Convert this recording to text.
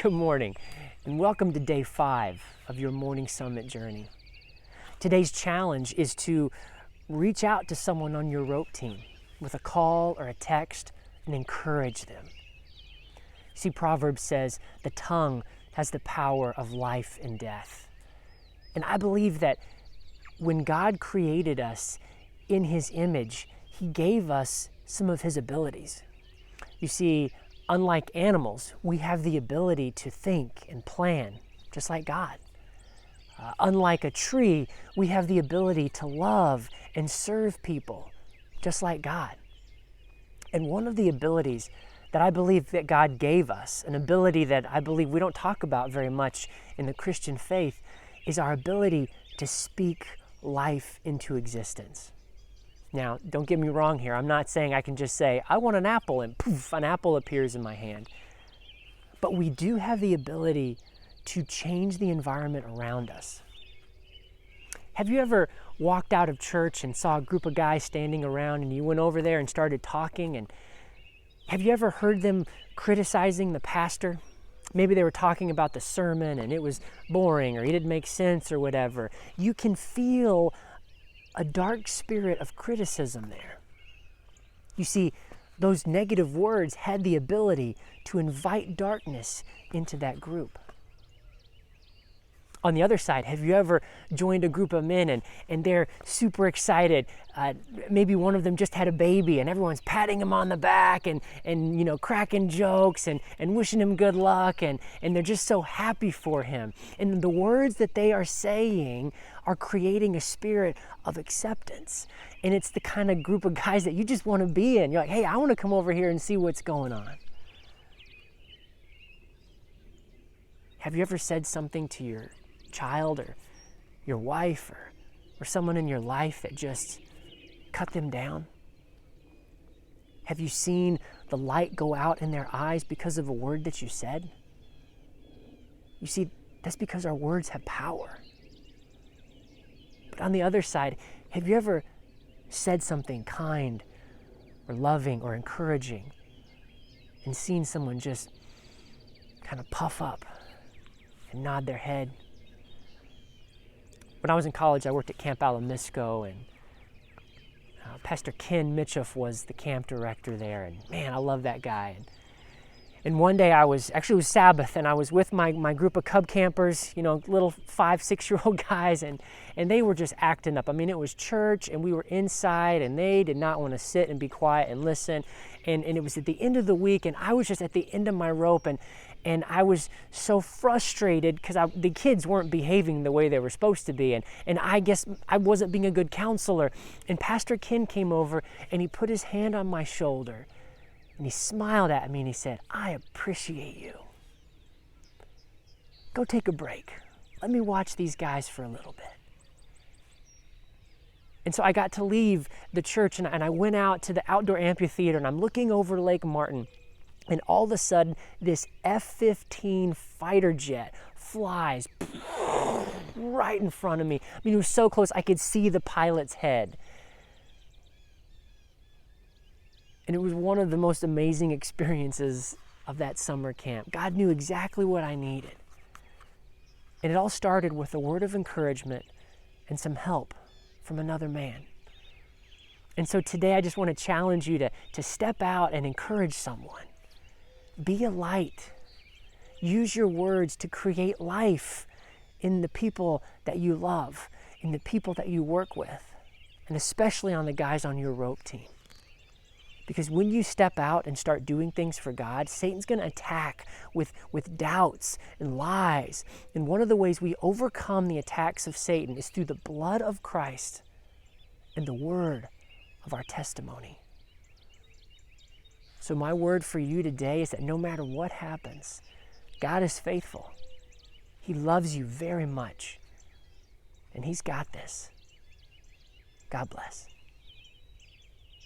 Good morning, and welcome to day 5 of your Morning Summit journey. Today's challenge is to reach out to someone on your rope team with a call or a text and encourage them. See, Proverbs says the tongue has the power of life and death. And I believe that when God created us in His image, He gave us some of His abilities. You see, unlike animals, we have the ability to think and plan, just like God. Unlike a tree, we have the ability to love and serve people, just like God. And one of the abilities that I believe that God gave us, an ability that I believe we don't talk about very much in the Christian faith, is our ability to speak life into existence. Now, don't get me wrong here. I'm not saying I can just say, I want an apple, and poof, an apple appears in my hand. But we do have the ability to change the environment around us. Have you ever walked out of church and saw a group of guys standing around and you went over there and started talking? And have you ever heard them criticizing the pastor? Maybe they were talking about the sermon and it was boring or he didn't make sense or whatever. You can feel a dark spirit of criticism there. You see, those negative words had the ability to invite darkness into that group. On the other side, have you ever joined a group of men and they're super excited? Maybe one of them just had a baby and everyone's patting him on the back and cracking jokes and wishing him good luck and they're just so happy for him. And the words that they are saying are creating a spirit of acceptance. And it's the kind of group of guys that you just want to be in. You're like, hey, I want to come over here and see what's going on. Have you ever said something to your child or your wife or someone in your life that just cut them down? Have you seen the light go out in their eyes because of a word that you said? You see, that's because our words have power. But on the other side, have you ever said something kind or loving or encouraging and seen someone just kind of puff up and nod their head? When I was in college, I worked at Camp Alamisco, and Pastor Ken Mitchoff was the camp director there, and man, I love that guy. And one day it was Sabbath, and I was with my group of Cub campers, little 5-6-year-old guys, and they were just acting up. I mean, it was church, and we were inside, and they did not want to sit and be quiet and listen. And it was at the end of the week, and I was just at the end of my rope, and I was so frustrated because the kids weren't behaving the way they were supposed to be, and I guess I wasn't being a good counselor. And Pastor Ken came over, and he put his hand on my shoulder, and he smiled at me and he said, I appreciate you. Go take a break. Let me watch these guys for a little bit. And so I got to leave the church and I went out to the outdoor amphitheater and I'm looking over Lake Martin, and all of a sudden this F-15 fighter jet flies right in front of me. I mean, it was so close I could see the pilot's head. And it was one of the most amazing experiences of that summer camp. God knew exactly what I needed. And it all started with a word of encouragement and some help from another man. And so today I just want to challenge you to step out and encourage someone. Be a light. Use your words to create life in the people that you love, in the people that you work with, and especially on the guys on your rope team. Because when you step out and start doing things for God, Satan's going to attack with doubts and lies. And one of the ways we overcome the attacks of Satan is through the blood of Christ and the word of our testimony. So my word for you today is that no matter what happens, God is faithful. He loves you very much. And He's got this. God bless.